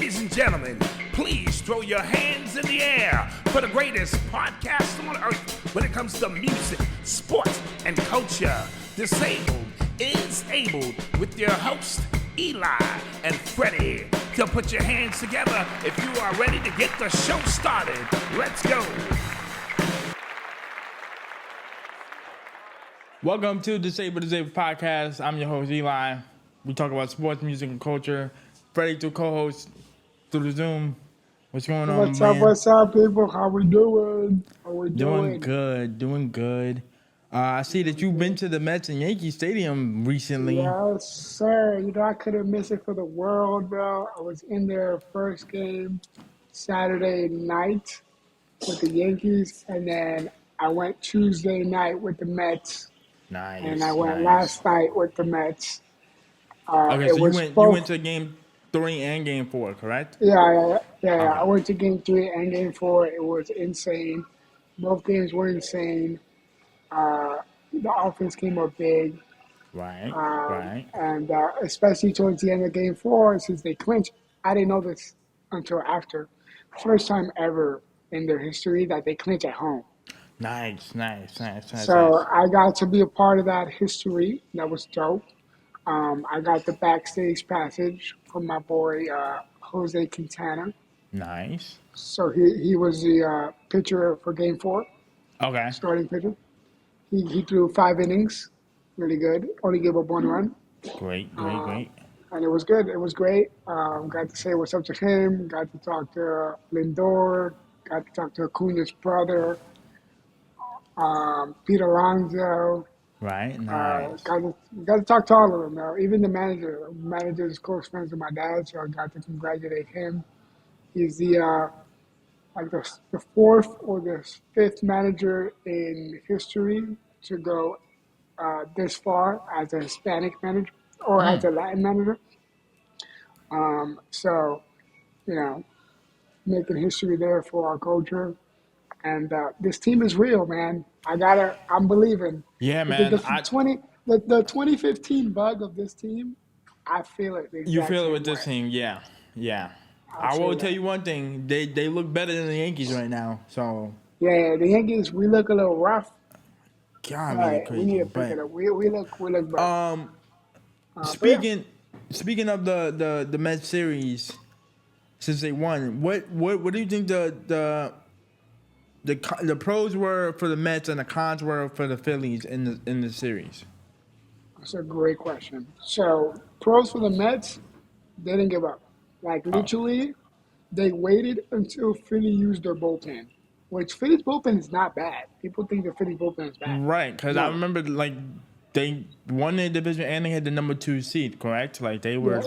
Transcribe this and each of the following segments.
Ladies and gentlemen, please throw your hands in the air for the greatest podcast on earth when it comes to music, sports, and culture. Disabled is Able with your host, Eli and Fredy. So put your hands together if you are ready to get the show started. Let's go. Welcome to Disabled Podcast. I'm your host, Eli. We talk about sports, music, and culture. Fredy to co-host through the Zoom. What's going on, man? What's up, people? How we doing? Doing good. I see that you've been to the Mets and Yankees Stadium recently. Yes, sir. You know, I couldn't miss it for the world, bro. I was in their first game Saturday night with the Yankees, and then I went Tuesday night with the Mets. Nice. And I went last night with the Mets. Okay, so you went to game 3 and game 4, correct? Yeah. I went to game 3 and game 4. It was insane. Both games were insane. The offense came up big. Right. And especially towards the end of game 4, since they clinched. I didn't know this until after. First time ever in their history that they clinch at home. Nice. So I got to be a part of that history. That was dope. I got the backstage passage from my boy Jose Quintana. Nice. So he was the pitcher for game 4. Okay. Starting pitcher. He threw 5 innings. Really good. Only gave up 1 run. Great. And it was good. It was great. Got to say what's up to him. Got to talk to Lindor. Got to talk to Acuna's brother. Peter Alonso. Right. Nice. Got to talk to all of them, though. Even the manager. The manager is close friends with my dad, so I got to congratulate him. He's the 4th or the 5th manager in history to go this far as a Hispanic manager or as a Latin manager. So, you know, making history there for our culture. And this team is real, man. I'm believing. Yeah, man. The 2015 bug of this team, I feel it. You feel it with this team, yeah. I will tell you one thing: they look better than the Yankees right now. So yeah, the Yankees, we look a little rough. God, right, we need to pick it up. We look better. Speaking of the Mets series, since they won, what do you think the pros were for the Mets and the cons were for the Phillies in the series? That's a great question. So pros for the Mets, they didn't give up. Like literally, they waited until Philly used their bullpen, which Philly's bullpen is not bad. People think the Philly bullpen is bad. Right, because I remember like they won the division and they had the number 2 seed, correct? Like they were.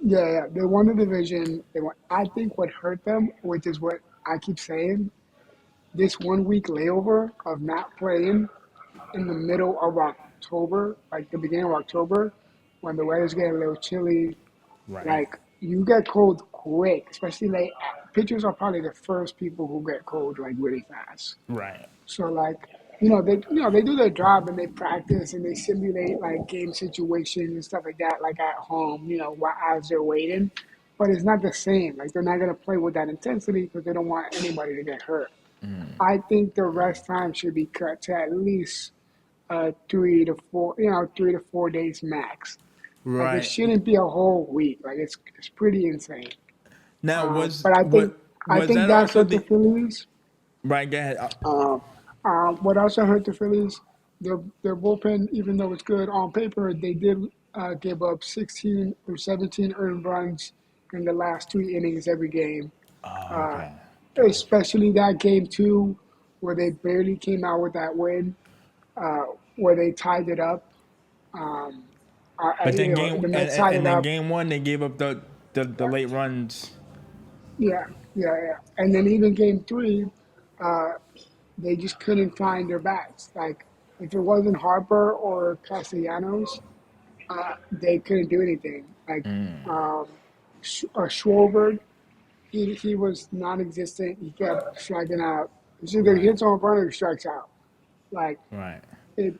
Yeah. They won the division. I think what hurt them, which is what I keep saying, this 1 week layover of not playing in the middle of October, like the beginning of October, when the weather's getting a little chilly, right. Like you get cold quick, especially late. Pitchers are probably the first people who get cold like really fast. Right. So like, they do their job and they practice and they simulate like game situations and stuff like that, like at home, as they're waiting. But it's not the same. Like they're not gonna play with that intensity because they don't want anybody to get hurt. I think the rest time should be cut to at least 3 to 4 days max. Right. Like it shouldn't be a whole week. Like it's pretty insane. Now I think that's what the Phillies. Right. Go ahead. What also hurt the Phillies, their bullpen, even though it's good on paper, they did give up 16 or 17 earned runs in the last 3 innings every game. Okay. Especially that game 2, where they barely came out with that win, where they tied it up. But then game 1 they gave up the late runs. Yeah. And then even game 3, they just couldn't find their bats. Like if it wasn't Harper or Castellanos, they couldn't do anything. Like Schwarber, he was non-existent. He kept striking out. It's either he hits on front or he strikes out. Like right.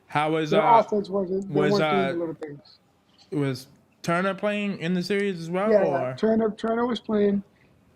How was their offense wasn't. They weren't doing the little things. Was Turner playing in the series as well, Yeah, or Turner was playing.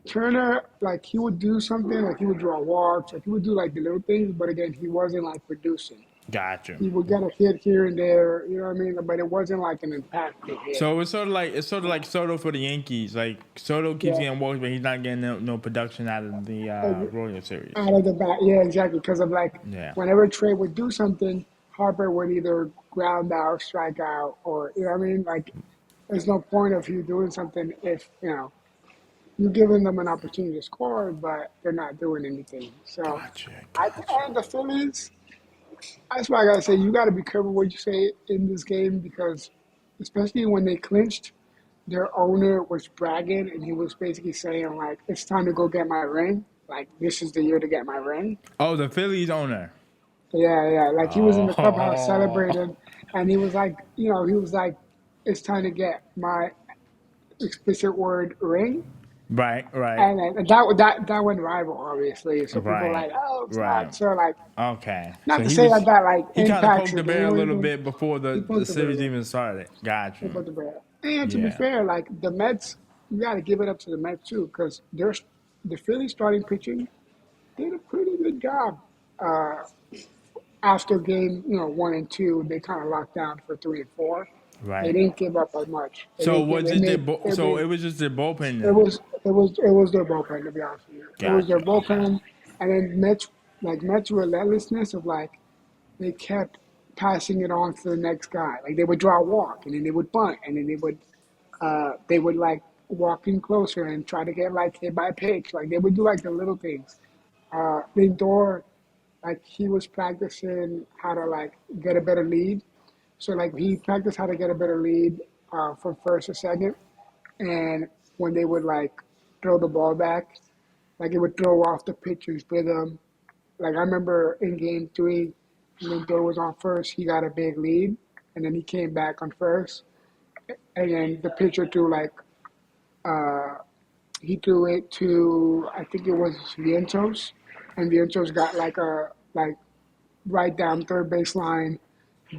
Turner, like he would do something, like he would draw walks, like he would do like the little things, but again, he wasn't like producing. got you? He would get a hit here and there, you know what I mean? But it wasn't like an impactful hit. So it's sort of like Soto for the Yankees. Like Soto keeps Yeah. getting walks, but he's not getting no production out of the Royal Series. Out of the bat, yeah, exactly. Because of like, Yeah. whenever Trey would do something, Harper would either ground out, strike out, or you know what I mean? Like, there's no point of you doing something if you're giving them an opportunity to score, but they're not doing anything. So, Gotcha. and the Phillies. That's why I gotta say you gotta be careful what you say in this game because, especially when they clinched, their owner was bragging and he was basically saying like, "It's time to go get my ring. Like this is the year to get my ring." Oh, the Phillies owner. Yeah. Like he was in the clubhouse Oh, celebrating, and he was like, he was like, "It's time to get my explicit word ring." right, right, And that went viral, obviously. So people were right, like, "Oh, it's not." right. So like, Okay, not so to say that like he kind of impacts poked the the bear game a or little anything. bit before He the poked the series bear. even started. Got They you. put the bear. And to be Yeah. fair, like the Mets, you got to give it up to the Mets too, because the Phillies starting pitching did a pretty good job. Uh, After game, 1 and 2, they kind of locked down for 3 and 4. They Right. didn't give up as much. They So didn't give. was They it made. They so made. it was just their bullpen It then? was. It was their bullpen, to be honest with you. It was their Gotcha. Okay. bullpen, and then Mets relentlessness of like they kept passing it on to the next guy. Like they would draw a walk, and then they would bunt, and then they would like walk in closer and try to get like hit by a pitch. Like they would do like the little things. Lindor, like he was practicing how to like get a better lead. So like he practiced how to get a better lead from first to second, and when they would like throw the ball back, like it would throw off the pitcher's rhythm. Like I remember in game 3, Lindor was on first. He got a big lead, and then he came back on first, and then the pitcher threw like he threw it to I think it was Vientos, and Vientos got like a like right down third baseline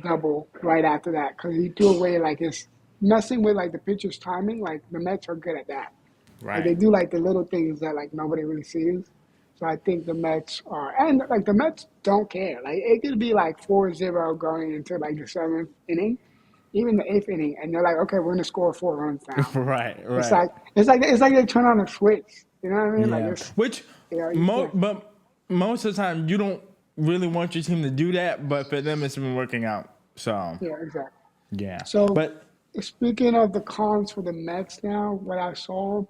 double right after that because he threw away like his messing with like the pitcher's timing. Like the Mets are good at that. Like they Right. do like the little things that like nobody really sees. So I think the Mets are and like the Mets don't care. Like it could be like 4-0 going into like the 7th inning, even the 8th inning, and they're like, okay, we're gonna score 4 runs now. Right. It's Right. like it's like they turn on a switch. You know what I mean? Like Yeah. it's Which you can't. but most of the time you don't really want your team to do that, but for them it's been working out. So Yeah, exactly. yeah. So But speaking of the cons for the Mets now, what I saw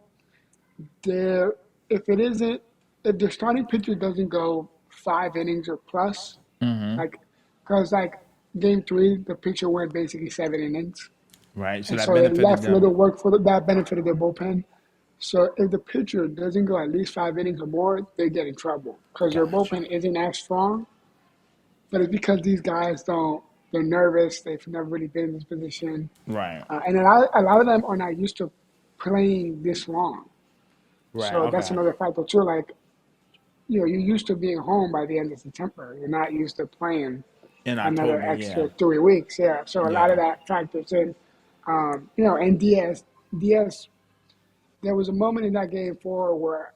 there, if it isn't, if the starting pitcher doesn't go 5 innings or plus, like, because like game 3, the pitcher went basically 7 innings, right, so and that so it benefited left them. little work for that benefited their bullpen. So if the pitcher doesn't go at least 5 innings or more, they get in trouble because their Gotcha. bullpen isn't as strong. But it's because these guys don't. They're nervous. They've never really been in this position, Right. and a lot of them are not used to playing this long. Right. So that's Okay. another factor too. Like you're used to being home by the end of September. You're not used to playing In another October, yeah. extra 3 weeks. Yeah. So a lot of Yeah. that factors in. And Diaz, there was a moment in that game 4 where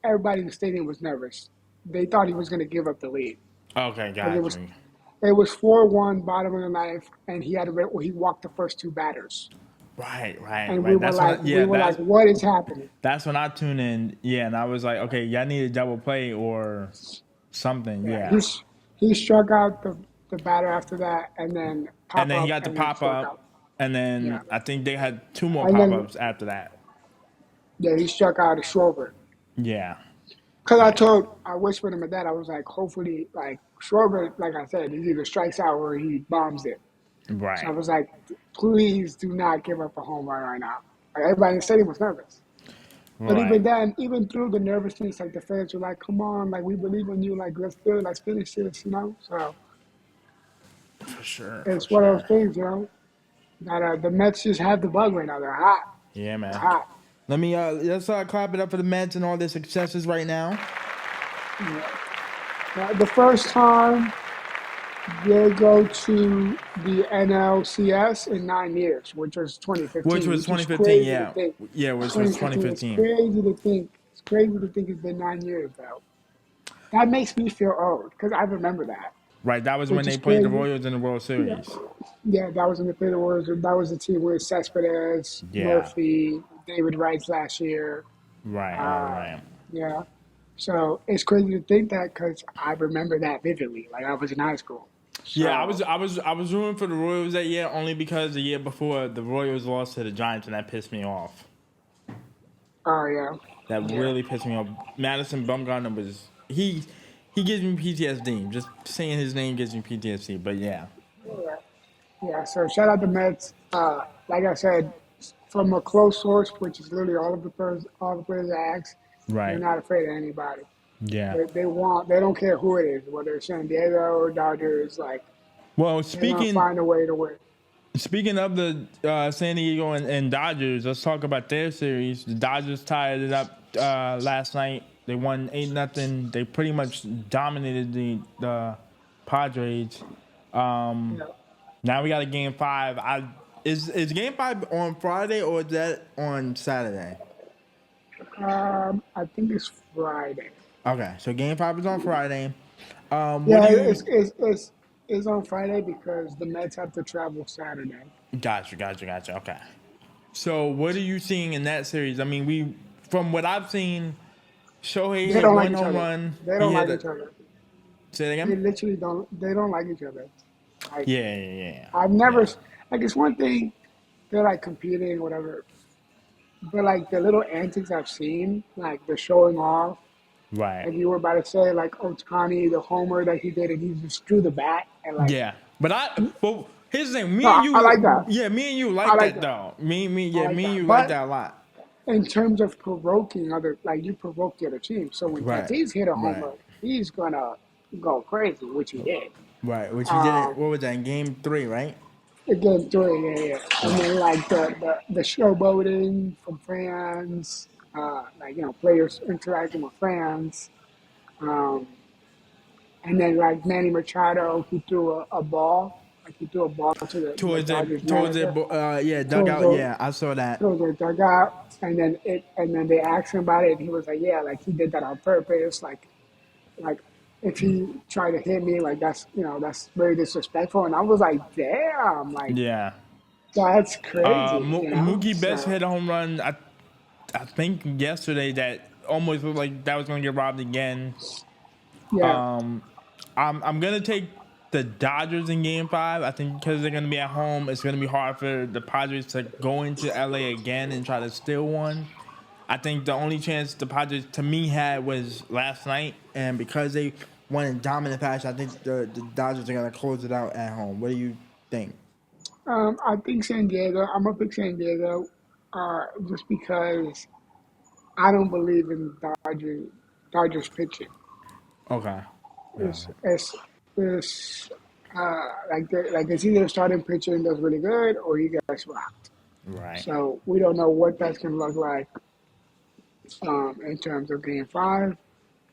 everybody in the stadium was nervous. They thought he was going to give up the lead Okay, because it got was you. it was 4-1, bottom of the ninth, and he walked the first 2 batters, Right, right, and we right. were That's when like, I, yeah, what is happening? that's when I tune in. Yeah, and I was like, okay, y'all need a double play or something. Yeah, Yeah. he struck out the batter after that, and then And pop then he up, got the and then pop struck up, out. and Yeah, then I think they had 2 more and pop then ups after that. yeah, he struck out a Schwarber. Yeah. Cause Yeah. I whispered him at that. I was like, hopefully, like Schwarber, like I said, he either strikes out or he bombs it. So I Right. was like, please do not give up a home run right now. Like everybody in the stadium was nervous. But even Right. then, even through the nervousness, like the fans were like, "Come on, like we believe in you, like let's do it, let's finish this." So For sure. For it's one of sure. those things. That the Mets just have the bug right now. They're hot. Yeah, They're man. hot. Let's clap it up for the Mets and all their successes right now. Yeah. The first time They go to the NLCS in 9 years, which was Which 2015, was which is 2015, crazy to yeah. think. Yeah, which was 2015 is 2015. crazy to think. It's crazy to think it's been 9 years, though. That makes me feel old because I remember that, Right, that was when which they is played the crazy. Royals in the World Yeah, Series. yeah, that was in the Peter Wars. That was the team with Cespedes, Yeah. Murphy, David Wright last year. Right, right, Uh, right. yeah, so it's crazy to think that because I remember that vividly. Like I was in high school. Yeah, So, I was rooting for the Royals that year only because the year before the Royals lost to the Giants and that pissed me off. oh yeah, That yeah. really pissed me off. Madison Bumgarner was he gives me PTSD. Just saying his name gives me PTSD. But yeah, Yeah, yeah. So shout out to Mets. Like I said, from a close source, which is literally all the players I ask, they're right. not afraid of anybody. Yeah. They don't care who it is, whether it's San Diego or Dodgers. Like Well, they're gonna find a way to win. speaking of the San Diego and Dodgers, let's talk about their series. The Dodgers tied it up last night. They won 8-0. They pretty much dominated the Padres. You know, Now we got a game 5. Is game 5 on Friday or is that on Saturday? I think it's Friday. Okay, so game 5 is on Friday. What Yeah, do you? it's on Friday because the Mets have to travel Saturday. Gotcha. Okay. So what are you seeing in that series? I mean, from what I've seen, Shohei They hit don't like one each home other. run. They He don't hit like it. each other. Say it They again. literally don't. They don't like each other. Like Yeah. I've never Yeah. like it's one thing they're like competing whatever, but like the little antics I've seen, like the showing off. Right. Like you were about to say, like Otani, the homer that he did, and he just threw the bat and like. Yeah. Well, here's the thing. No, I like that. Me and you I like like that that. though. I Me like and that. you like But that a lot. in terms of provoking other, like you provoke the other team. So when Right. Tatis hit a Right. homer, he's gonna go crazy, which he did. Right. Which he did it. Um, What was that in game 3? Right. Again, doing it, and Right. then like the showboating from fans, like players interacting with fans, um, and then like Manny Machado, he threw a ball, like he threw a ball to the Dodgers Towards it. manager, Yeah. towards Dugout. the Yeah. I saw that. towards the dugout, and then they asked him about it, and he was like, yeah, like he did that on purpose, like if he tried to hit me, like that's very disrespectful, and I was like, damn, like. Yeah. That's crazy. Mookie Betts So hit a home run. I think yesterday that almost looked like that was going to get robbed again. yeah, I'm gonna take the Dodgers in Game 5. I think because they're gonna be at home, it's gonna be hard for the Padres to go into LA again and try to steal one. I think the only chance the Padres to me had was last night, and because they won in dominant fashion, I think the Dodgers are gonna close it out at home. What do you think? I think San Diego. I'm gonna pick San Diego, just because I don't believe in Dodgers pitching. Okay. Yeah. It's like it's either starting pitching does really good or you guys rocked. Right. So we don't know what that's gonna look like in terms of Game 5.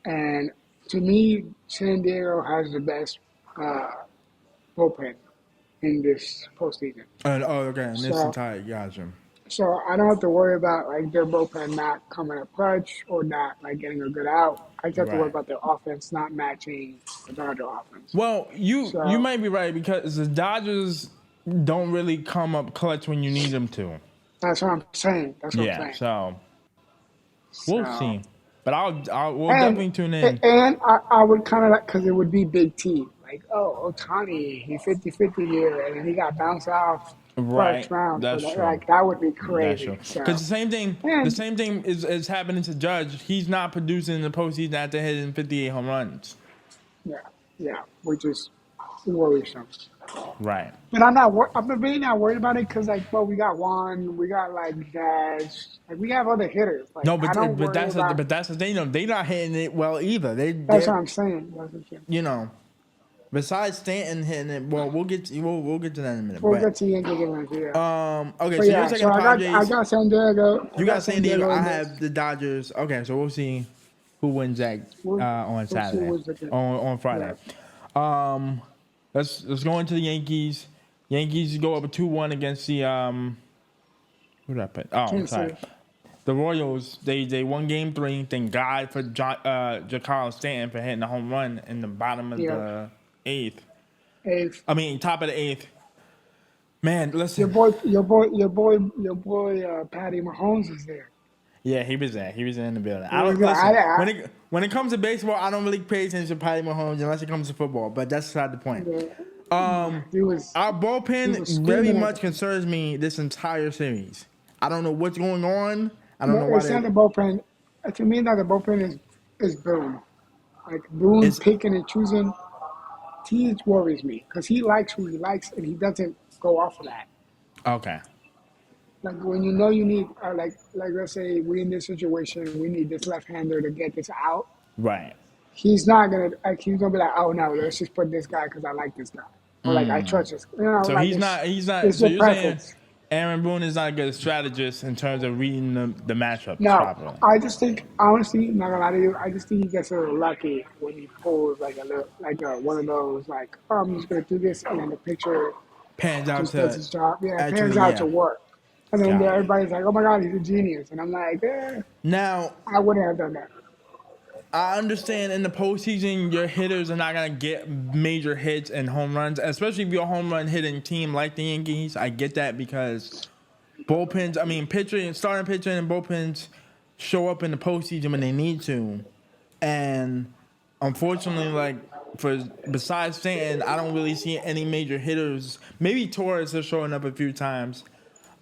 And to me, San Diego has the best bullpen in this postseason. Okay. And this So, entire gotcha. so I don't have to worry about like their bullpen not coming up clutch or not like getting a good out. I just have to worry Right. about their offense not matching the Dodger offense. Well, you So might be right because the Dodgers don't really come up clutch when you need them to. that's what I'm saying. That's what I'm Yeah, saying. so we'll So see. But we'll and definitely tune in. and I would kind of like because it would be big T. Like, oh, Otani, he 50-50 here, and then he got bounced off Right, first round. So that's that, true. like that would be That's true. crazy. So Because the and same thing is happening to Judge. He's not producing in the postseason after hitting 58 home runs. yeah, which is worrisome. Right. But I'm really not worried about it because like, well, we got Juan, we got like Jazz, like we have other hitters. Like No, I don't but worry about. that's the thing. They're not hitting it well either. That's what I'm saying. That's what I'm saying. you know. Besides Stanton hitting it, well, we'll get to that in a minute. We'll But get to Yankees and yeah. okay, But so yeah, you're taking so the Padres. I got San Diego. You got San Diego. I in this. have the Dodgers. Okay, so we'll see who wins that on We'll see Saturday who's the good. on Friday. let's go into the Yankees. Yankees go up 2-1 against the who did I put? Oh, I'm Kansas sorry. City. The Royals, they won Game 3. Thank God for Giancarlo Stanton for hitting the home run in the bottom of the 8th. Top of the 8th. Man, listen. Your boy, Patty Mahomes is there. Yeah, he was there. He was in the building. He was there. When it comes to baseball, I don't really pay attention to Patty Mahomes unless it comes to football. But that's beside the point. Our bullpen very much concerns me this entire series. I don't know what's going on. I don't know why. It's not the bullpen. To me, not the bullpen is Boone. Like Boone picking and choosing. He worries me because he likes who he likes and he doesn't go off of that. Okay. Like when you know you need, like let's say we in this situation, we need this left-hander to get this out. Right. He's not gonna he's gonna be like, oh no, let's just put this guy because I like this guy, or like I trust this. You know, so like he's not. So you're saying Aaron Boone is not a good strategist in terms of reading the matchup properly. I just think, honestly, not gonna lie to you, I just think he gets a little lucky when he pulls like one of those like, oh, I'm just gonna do this, and then the picture pans out to does his job. Yeah, pans out to work, and then everybody's like, oh my god, he's a genius, and I'm like, now I wouldn't have done that. I understand in the postseason, your hitters are not going to get major hits and home runs, especially if you're a home run hitting team like the Yankees. I get that because starting pitching and bullpens show up in the postseason when they need to. And unfortunately, besides Stanton, I don't really see any major hitters. Maybe Torres is showing up a few times.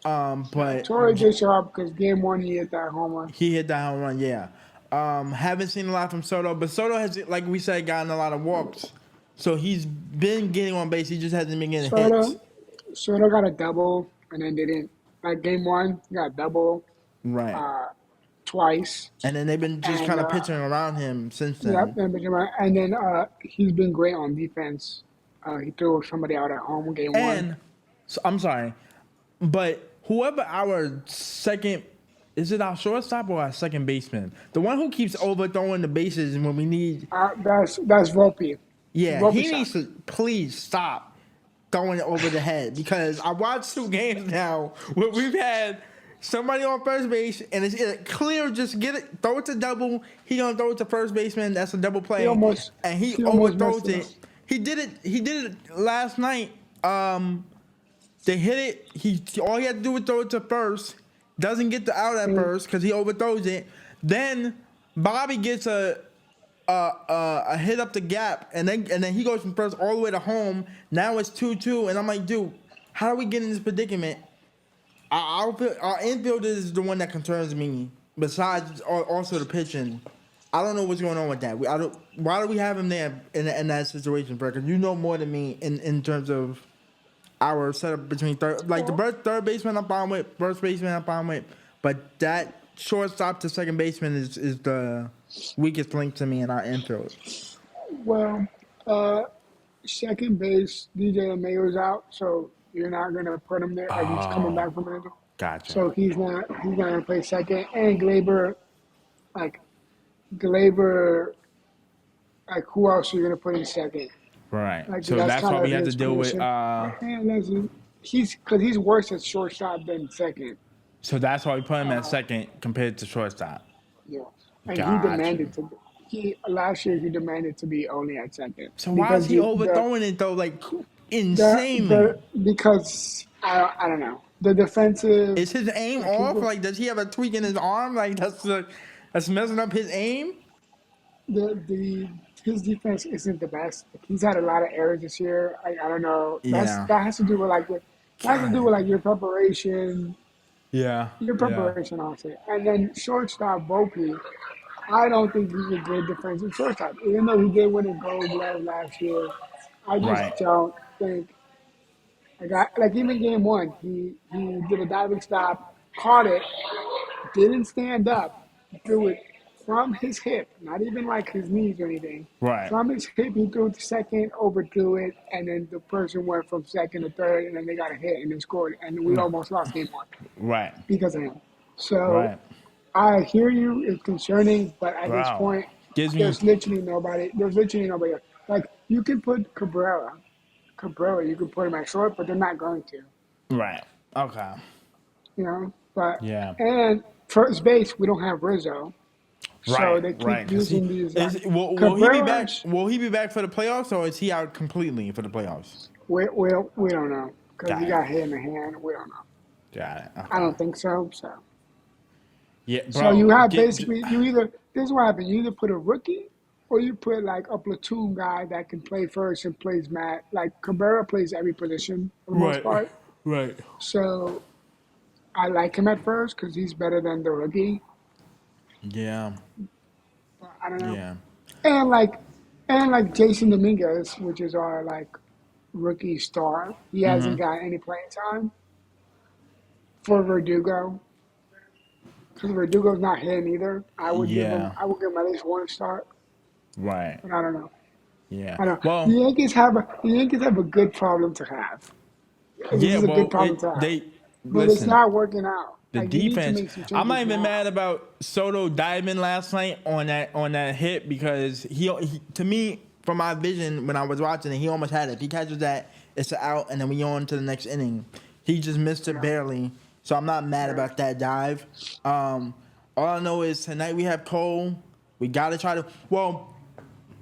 But Torres did show up because game 1 he hit that home run. He hit that home run, yeah. Haven't seen a lot from Soto, but Soto has, like we said, gotten a lot of walks. So he's been getting on base. He just hasn't been getting hits. Soto got a double and then didn't. Like game 1, he got a double. Right. Twice. And then they've been just kind of pitching around him since then. Yep, and then he's been great on defense. He threw somebody out at home game 1. So, I'm sorry, but whoever our second. Is it our shortstop or our second baseman? The one who keeps overthrowing the bases when we need. That's Volpe. Yeah, Volpe he needs to please stop throwing it over the head because I watched 2 games now where we've had somebody on first base and it's clear. Just throw it to double. He gonna throw it to first baseman. That's a double play. He overthrows it. He did it last night. They hit it. All he had to do was throw it to first. Doesn't get the out at first because he overthrows it. Then Bobby gets a hit up the gap, and then he goes from first all the way to home. Now it's 2-2, and I'm like, dude, how do we get in this predicament? Our infield is the one that concerns me. Besides, also the pitching, I don't know what's going on with that. Why do we have him there in that situation, bro? Because you know more than me in terms of our setup between third baseman I'm fine with, first baseman I'm fine with, but that shortstop to second baseman is the weakest link to me in our infield. Well, second base, DJ LeMayo's out, so you're not gonna put him there. Like he's coming back from injury. Gotcha. So he's gonna play second, and Glaber, who else are you gonna put in second? Right. So that's why we have to deal with. He's worse at shortstop than second. So that's why we put him at second compared to shortstop. Yeah, and he demanded to. Last year he demanded to be only at second. So why is he overthrowing it though, like insanely? Because I don't know. The defensive. Is his aim off? Like, does he have a tweak in his arm? Like that's messing up his aim. His defense isn't the best. He's had a lot of errors this year. I don't know. That has to do with your preparation. Yeah. Your preparation, honestly. And then shortstop Volpe, I don't think he's a good defensive shortstop. Even though he did win a Gold Glove last year, I just don't think. Even game 1, he did a diving stop, caught it, didn't stand up, threw it from his hip, not even like his knees or anything. Right. From his hip, he threw it to second, overthrew it, and then the person went from second to third, and then they got a hit and then scored, and we almost lost game 1. Right. Because of him. So I hear you. It's concerning, but at this point, there's literally nobody else. Like, you can put Cabrera Cabrera, you can put him at short, but they're not going to. Right. Okay. You know, but Yeah. and first base, we don't have Rizzo, so Right. they Right. keep Because using these will he be back? Cabrera's. Will he be back for the playoffs, or is he out completely for the playoffs? We don't know because he Got it. got hit in the hand. We don't know. Got it. I Okay. don't think so. Yeah, So you bro. have basically you either this is what happens. You either put a rookie or you put like a platoon guy that can play first and plays Matt. Like Cabrera plays every position for the most Right. part. Right. So I like him at first because he's better than the rookie. Yeah. I don't know. Yeah. And like Jason Dominguez, which is our like rookie star, he hasn't got any playing time for Verdugo. Because Verdugo's not hitting either. Yeah. I would give him at least one start. Right. But I don't know. Yeah. I know. Well. The Yankees have a good problem to have. This Yeah. is a good Well. problem to have. They But it's listen. not working out. The Like you need to defense. make some I'm changes not even now. mad about Soto diving last night on that hit because he to me from my vision when I was watching it, he almost had it. If he catches that, it's an out, and then we on to the next inning. He just missed it barely, so I'm not mad about that dive. All I know is tonight we have Cole. We gotta try to. Well,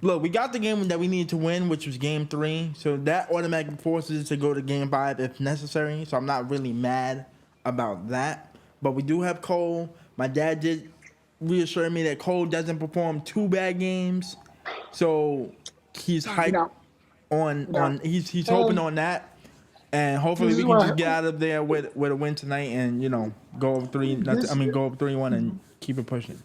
look, we got the game that we needed to win, which was Game 3. So that automatically forces us to go to Game 5 if necessary. So I'm not really mad about that. But we do have Cole. My dad did reassure me that Cole doesn't perform 2 bad games. So he's hyped No, no. he's hoping on that. And hopefully This we is can what just get out of there with a win tonight and, go over 3-1 and keep it pushing.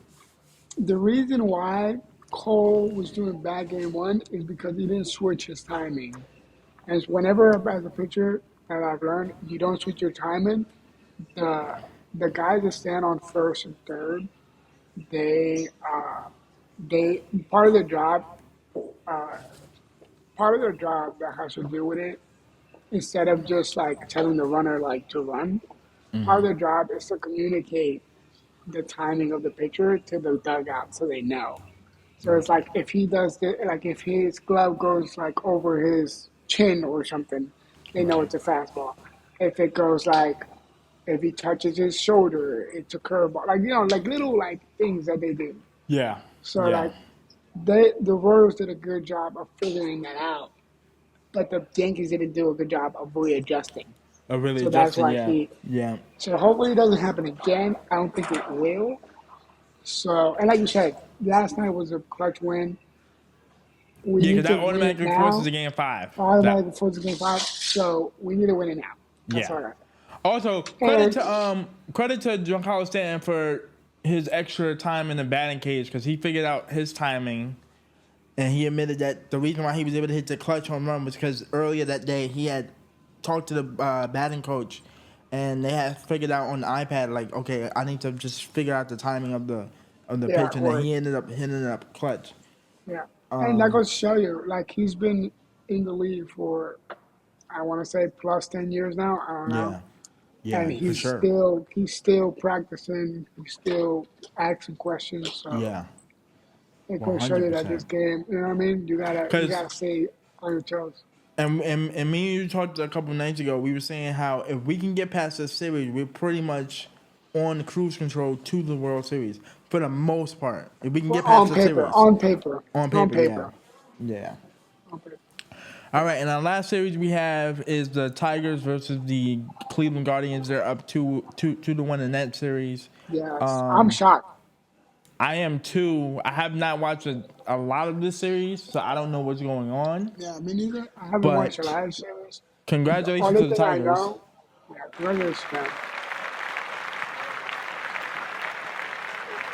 the reason why Cole was doing bad game one is because he didn't switch his timing. As whenever as a pitcher that I've learned, you don't switch your timing. The guys that stand on first and third, they they part of their job uh, that has to do with it. Instead of just like telling the runner like to run, part of their job is to communicate the timing of the pitcher to the dugout so they know. So it's like if he does like if his glove goes like over his chin or something, they know it's a fastball. If it goes like if he touches his shoulder, it's a curveball. Like like little like things that they do. Yeah. So Yeah. like the Royals did a good job of figuring that out, but the Yankees didn't do a good job of readjusting. Really So that's adjusting, why yeah. So hopefully it doesn't happen again. I don't think it will. So and like you said, last night was a clutch win. We Yeah, need because to that win it automatically now. forces a Game 5. Automatically forces game 5. So we need to win it now. That's all I got. Also, credit to Giancarlo Stanton for his extra time in the batting cage because he figured out his timing, and he admitted that the reason why he was able to hit the clutch home run was because earlier that day he had talked to the batting coach, and they had figured out on the iPad like, okay, I need to just figure out the timing of the pitch, and then he ended up hitting it up clutch. Yeah. And that goes to show you, like he's been in the league for I want to say plus 10 years now. I don't know. Yeah, And for sure. he's still practicing. He's still asking questions. So Yeah, it goes to show you that this 100%. game, you know what I mean? You gotta stay on your toes. And me and you talked a couple nights ago. We were saying how if we can get past this series, we're pretty much on cruise control to the World Series for the most part. If we can get past the series, On paper. yeah. On paper. All right, and our last series we have is the Tigers versus the Cleveland Guardians. They're up 2-1 in that series. Yes. I'm shocked. I am too. I have not watched a lot of this series, so I don't know what's going on. Yeah, me neither. I haven't But watched a lot of series. Congratulations Only to the thing I Tigers. know, congratulations, man.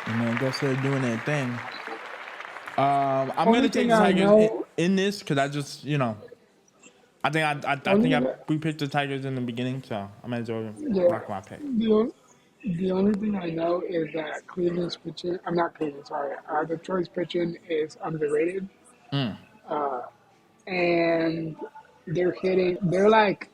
I guess they're doing their thing. I'm Only gonna take thing the I Tigers know- in this because I just I think we picked the Tigers in the beginning, so I might as well rock my pick. The only thing I know is that Cleveland's pitching. I'm not Cleveland, sorry. Detroit's pitching is underrated, and they're hitting. They're like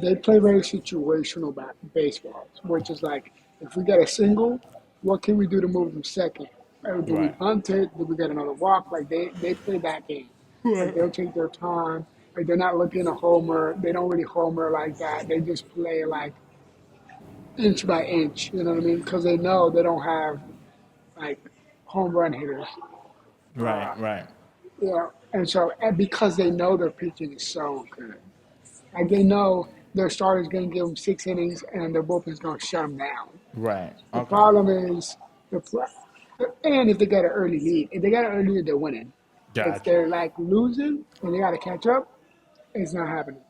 they play very situational baseball, which is like if we get a single, what can we do to move them second? Do we Right. bunt it? Do we get another walk? Like they play that game. Like they'll take their time. Like they're not looking to homer. They don't really homer like that. They just play like inch by inch. You know what I mean? Because they know they don't have like home run hitters. Right, right, Yeah, and so and because they know their pitching is so good, like they know their starter's going to give them 6 innings and their bullpen's going to shut them down. right. The Okay. problem is and if they get an early lead, if they got an early lead, they're winning. If Gotcha. they're like losing and they got to catch up, it's not happening.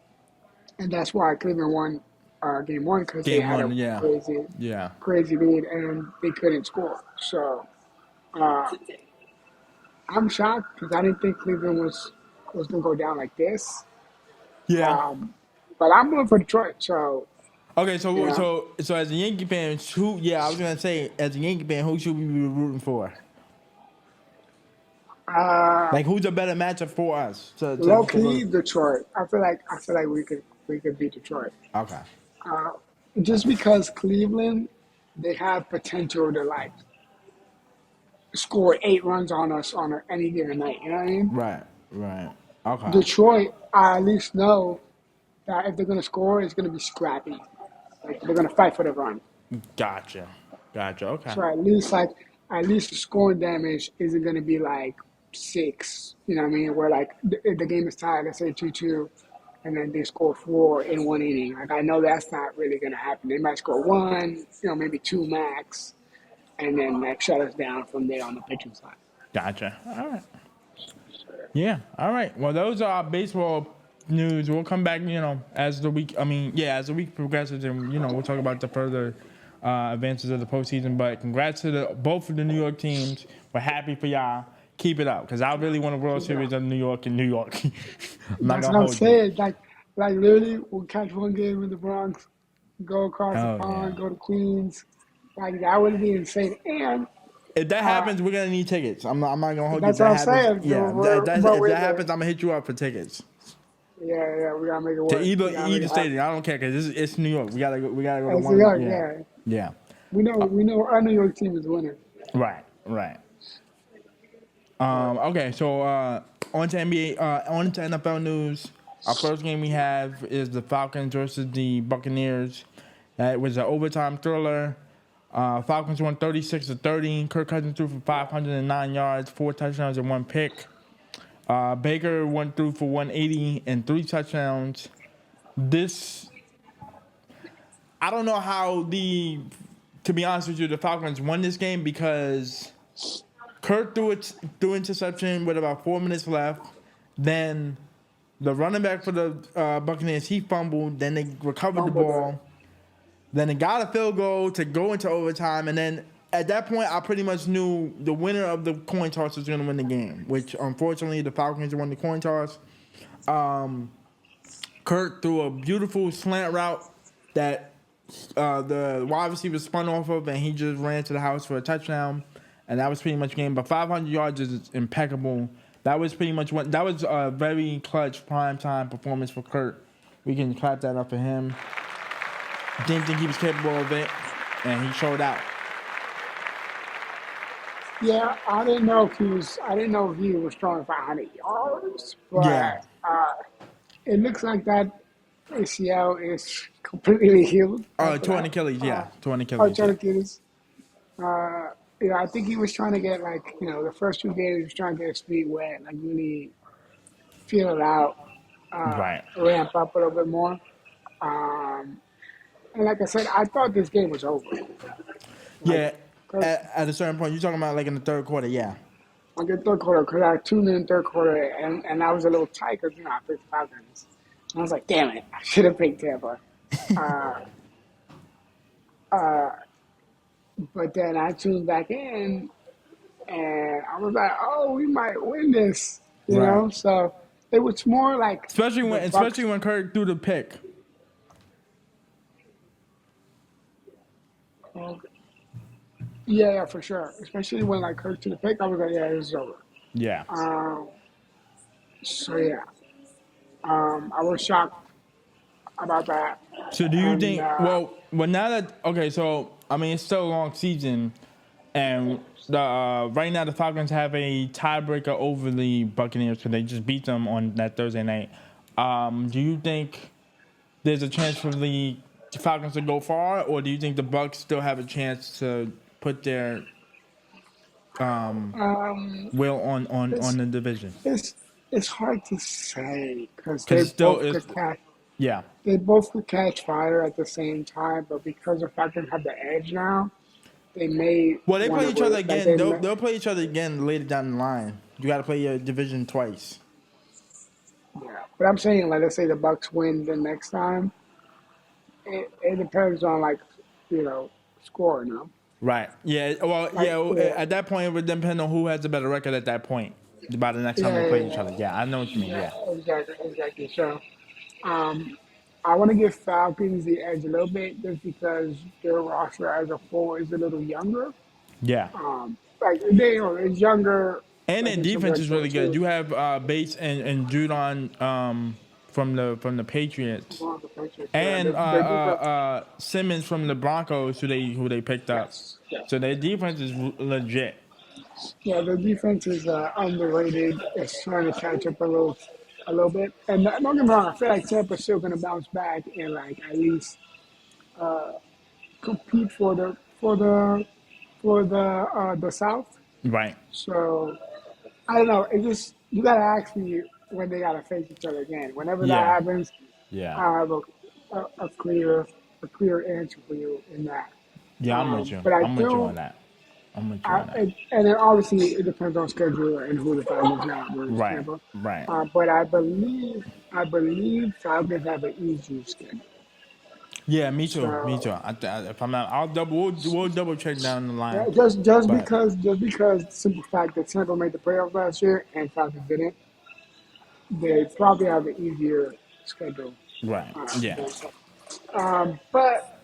And that's why Cleveland won game one because they Game had one, a yeah. crazy, Yeah. crazy lead and they couldn't score. So I'm shocked because I didn't think Cleveland was going to go down like this. Yeah. But I'm going for Detroit. So Okay, so yeah, so as a Yankee fan, who? Yeah, I was gonna say as a Yankee fan, who should we be rooting for? Like, who's a better matchup for us? low key Detroit. I feel like we could beat Detroit. Okay. Just because Cleveland, they have potential to like score 8 runs on us on any given night. You know what I mean? Right. Right. Okay. Detroit, I at least know that if they're gonna score, it's gonna be scrappy. Like they're gonna fight for the run. Gotcha. Gotcha. Okay. So at least the scoring damage isn't gonna be like 6. You know what I mean? Where like the game is tied, let's say 2-2, and then they score 4 in 1 inning. Like I know that's not really gonna happen. They might score 1, maybe 2 max, and then like shut us down from there on the pitching side. Gotcha. All right. Yeah. All right. Well, those are our baseball news. We'll come back, as the week. As the week progresses, and we'll talk about the further advances of the postseason. But congrats to both of the New York teams. We're happy for y'all. Keep it up, because I really want a World Series of New York in New York. That's what I'm saying. Like literally, we'll catch one game in the Bronx, go across the pond, go to Queens. Like that would be insane. And if that happens, we're gonna need tickets. I'm not gonna hold you. That's what I'm saying. Yeah, if that happens, I'm gonna hit you up for tickets. Yeah, we gotta make it work. To either stadium, I don't care, because it's New York. We gotta go to It's one. New York, Yeah. We know our New York team is winning. Right. Okay, so on to NBA, on to NFL news. Our first game we have is the Falcons versus the Buccaneers. It was an overtime thriller. Falcons won 36-30. Kirk Cousins threw for 509 yards, 4 touchdowns and 1 pick. Baker went through for 180 and 3 touchdowns. I don't know how to be honest with you, the Falcons won this game because Kirk threw interception with about 4 minutes left. Then the running back for the Buccaneers, he fumbled. Then they recovered the ball. Then they got a field goal to go into overtime. And then at that point, I pretty much knew the winner of the coin toss was going to win the game, which unfortunately the Falcons won the coin toss. Kirk threw a beautiful slant route that the wide receiver spun off of, and he just ran to the house for a touchdown. And that was pretty much the game. But 500 yards is impeccable. That was pretty much that was a very clutch primetime performance for Kirk. We can clap that up for him. Didn't think he was capable of it, and he showed out. Yeah, I didn't know if he was throwing 500 yards, but it looks like that ACL is completely healed. Torn Achilles, torn Torn Achilles. Achilles. I think he was trying to get the first 2 games he was trying to get his feet wet, like really feel it out, ramp up a little bit more. And like I said, I thought this game was over. At a certain point, you're talking about like in the third quarter, yeah. Like in the third quarter, because I tuned in the third quarter, and I was a little tight because I picked the Falcons. And I was like, damn it, I should have picked Tampa. But then I tuned back in, and I was like, oh, we might win this, you know? So it was more like... Especially when Kirk threw the pick. Yeah, for sure. Especially when Kirk threw the pick, I was like, yeah, this is over. Yeah. I was shocked about that. So do you think? Well, now that it's still a long season, and right now the Falcons have a tiebreaker over the Buccaneers because they just beat them on that Thursday night. Do you think there's a chance for the Falcons to go far, or do you think the Bucs still have a chance to put their will on It's the division? it's it's hard to say because Because it's still it's yeah. they both could catch fire at the same time, but because the Falcons have the edge now, they may Well, they want play to each other like again. they They'll may, they'll play each other again later down the line. You got to play your division twice. yeah. But I'm saying like let's say the Bucks win the next time, it depends on like score, Right. Yeah. Well, like yeah. At that point, it would depend on who has the better record at that point. By the next time they play each yeah, other. Yeah, I know what you mean. Yeah. exactly. So um, I want to give Falcons the edge a little bit just because their roster as a whole is a little younger. Yeah. Like they it's younger And like their in some defense is really respects good. too. You have Bates and Judon from the Patriots, Well, the Patriots, yeah, and their defense. Simmons from the Broncos, who they picked up. Yes. So their defense is legit. Yeah, the defense is underrated. It's trying to catch up a little bit. And don't get me wrong, I feel like Tampa's still going to bounce back and like at least compete for the South. Right. So I don't know. It just you got to ask me when they got to face each other again. Whenever that Yeah. happens, Yeah. I'll have a clear answer for you in that. Yeah. I'm with you. But I I'm with you do. on that. I'm with you on that. And then obviously it depends on schedule and who the Falcons got versus Right. Tampa. Right. But I believe Falcons have an easier schedule. Yeah. Me too. Me too. So If I'm not, we'll double check down the yeah, line. just But because the simple fact that Tampa made the playoffs last year and Falcons didn't, they probably have an easier schedule. right. Yeah. Than but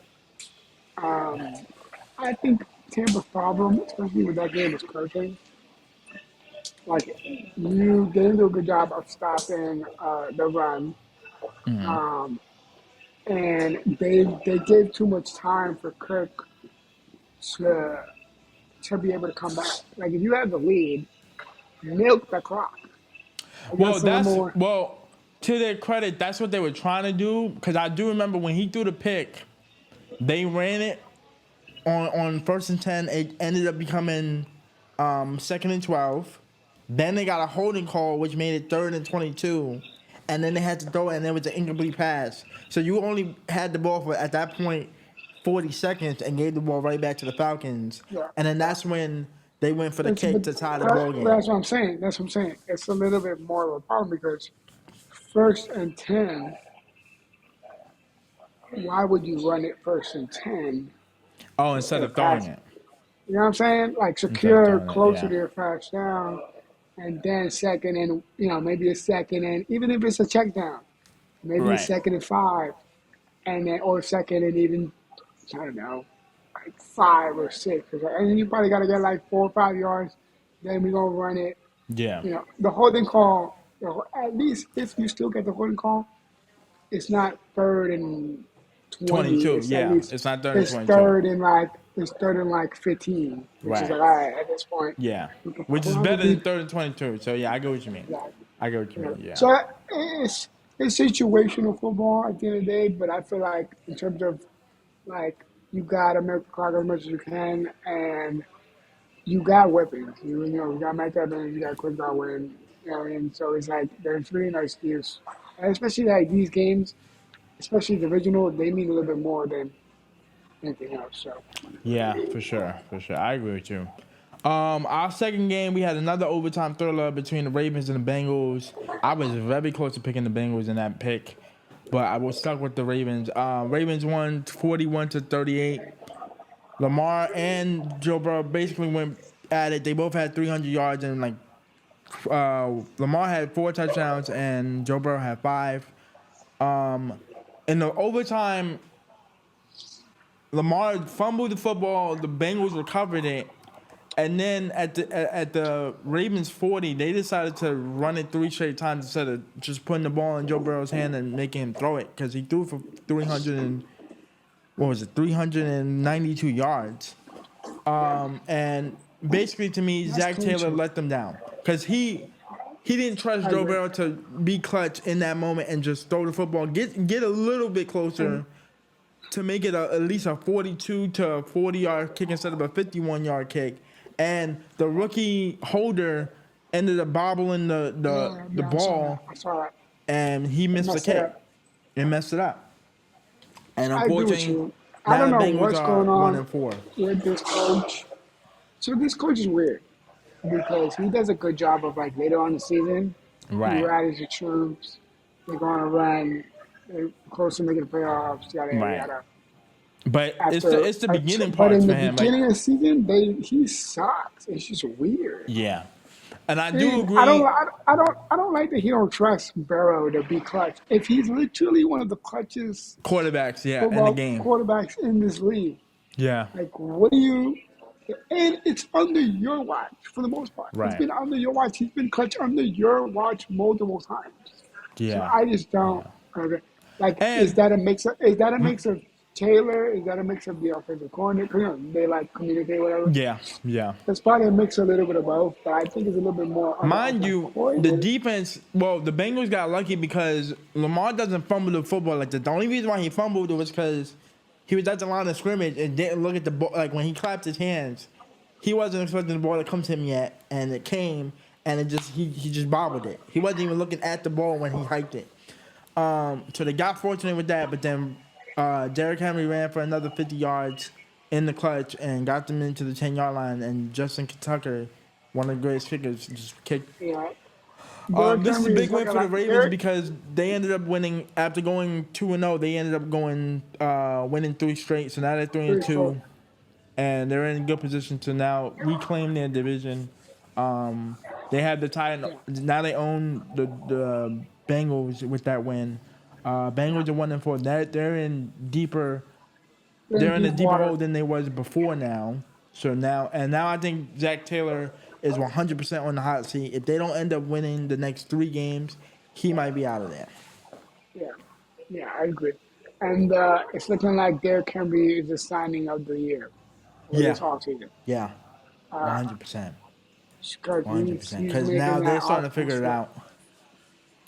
I think Tampa's problem, especially with that game, is coaching. Like they didn't do a good job of stopping the run, and they gave too much time for Kirk to be able to come back. Like if you have the lead, milk the clock. I Well, guess the number that's one. well. To their credit, that's what they were trying to do. Because I do remember when he threw the pick, they ran it on 1st and 10. It ended up becoming 2nd and 12. Then they got a holding call, which made it 3rd and 22. And then they had to throw it, and it was an incomplete pass. So you only had the ball for at that point 40 seconds, and gave the ball right back to the Falcons. Yeah. And then that's when they went for the It's, kick but to tie the ball game. that's what I'm saying. That's what I'm saying. It's a little bit more of a problem because 1st and 10. Why would you run it 1st and 10? Oh, instead of throwing it. You know what I'm saying? Like Instead of secure throwing it, closer yeah. to your first down, and then second and maybe a second and even if it's a check down, maybe a Right. 2nd and 5, and then or second and even I don't know, like 5 or 6, and then you probably got to get like 4 or 5 yards. Then we gonna run it. Yeah. The holding call. At least if you still get the holding call, it's not 3rd and 20. 22. It's Yeah. at least It's not 3rd and it's 22. third and like 15, which is Right. like all right at this point. Yeah. We can Which is probably better than beat- 3rd and 22. So yeah, I get what you mean. Yeah. I get what you mean. Yeah. So it's situational football at the end of the day, but I feel like in terms of like you got to milk the clock as much as you can, and you got weapons. You got Mike Evans, you got Chris Godwin, and so it's like there's really no excuse, and especially like these games, especially the original, they mean a little bit more than anything else. So Yeah, for sure. For sure. I agree with you. Our second game, we had another overtime thriller between the Ravens and the Bengals. I was very close to picking the Bengals in that pick, but I was stuck with the Ravens. Ravens won 41-38. Lamar and Joe Burrow basically went at it. They both had 300 yards, and Lamar had 4 touchdowns and Joe Burrow had 5. In the overtime, Lamar fumbled the football. The Bengals recovered it, and then at the Ravens 40, they decided to run it 3 straight times instead of just putting the ball in Joe Burrow's hand and making him throw it because he threw for 392 yards. And basically, to me, Zach Taylor let them down because he he didn't trust Joe Burrow to be clutch in that moment and just throw the football, get a little bit closer to make it at least a 42 to 40-yard kick instead of a 51-yard kick. And the rookie holder ended up bobbling the ball, I saw that. and he missed the kick and messed it up. And unfortunately, I don't now the know Bengals what's are going on 1-4. with this coach. So this coach is weird because he does a good job of like later on in the season, he rallies the troops. They're going to run. They're close to making the playoffs. Yada yada yada. But it's the beginning part parts for him. But in the beginning of the season, he sucks. It's just weird. Yeah, and I do agree. I don't like that he don't trust Burrow to be clutch. If he's literally one of the clutchest quarterbacks, in the game, quarterbacks in this league, like what do you? And it's under your watch for the most part. Right. It's been under your watch. He's been clutch under your watch multiple times. Yeah. So I just don't. Like, is that a mix of Taylor? Is that a mix of the offensive coordinator? They like communicate, whatever. Yeah. It's probably a mix a little bit of both, but I think it's a little bit more. Mind you, the defense. Well, the Bengals got lucky because Lamar doesn't fumble the football like that. The only reason why he fumbled was because he was at the line of scrimmage and didn't look at the ball. Like when he clapped his hands, he wasn't expecting the ball to come to him yet, and it came, and he just bobbled it. He wasn't even looking at the ball when he hiked it. So they got fortunate with that, but then Derrick Henry ran for another 50 yards in the clutch and got them into the 10-yard line, and Justin Tucker, one of the greatest kickers, just kicked. Yeah. This is a big win for the Ravens because they ended up winning after going 2-0. They ended up winning 3 straight, so now they're 3-2, and they're in a good position to now reclaim their division. They have the title now. They own the Bengals with that win. Bengals are 1-4. They're in deeper. They're in a deeper hole than they was before now. So now I think Zach Taylor is 100% on the hot seat. If they don't end up winning the next 3 games, he might be out of there. Yeah, I agree. And it's looking like Derrick Henry is the signing of the year. This offseason. Yeah, 100%. 100%. Because now they're starting to figure it out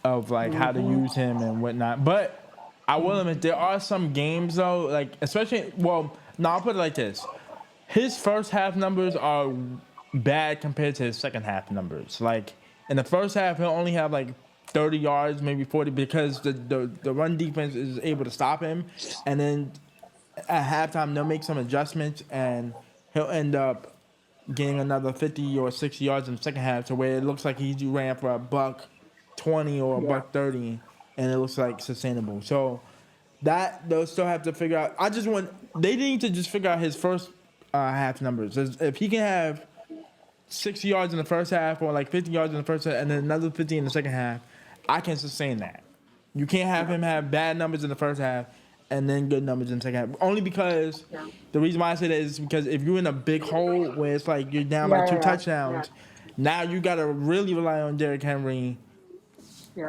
of like how to use him and whatnot. But I will admit there are some games though, like especially I'll put it like this: his first half numbers are bad compared to his second half numbers. Like in the first half, he'll only have like 30 yards, maybe 40, because the run defense is able to stop him. And then at halftime, they'll make some adjustments, and he'll end up getting another 50 or 60 yards in the second half, to where it looks like he ran for $120 or $130, and it looks like sustainable. So that they'll still have to figure out. They need to just figure out his first half numbers. If he can have 60 yards in the first half or like 50 yards in the first half and then another 50 in the second half, I can sustain that. You can't have him have bad numbers in the first half and then good numbers in the second half. Only because the reason why I say that is because if you're in a big hole where it's like you're down by 2 touchdowns, now you got to really rely on Derrick Henry,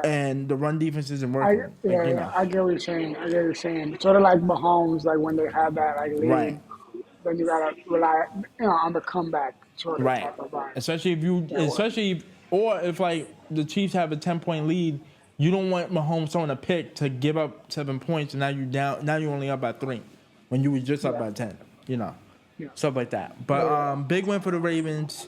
and the run defense isn't working. I get what you're saying. Sort of like Mahomes, like when they have that like lead, then you gotta rely, on the comeback. Sort of right. Especially if like the Chiefs have a 10-point lead, you don't want Mahomes throwing a pick to give up 7 points, and now you down. Now you're only up by 3 when you were just up by 10. Stuff like that. But big win for the Ravens.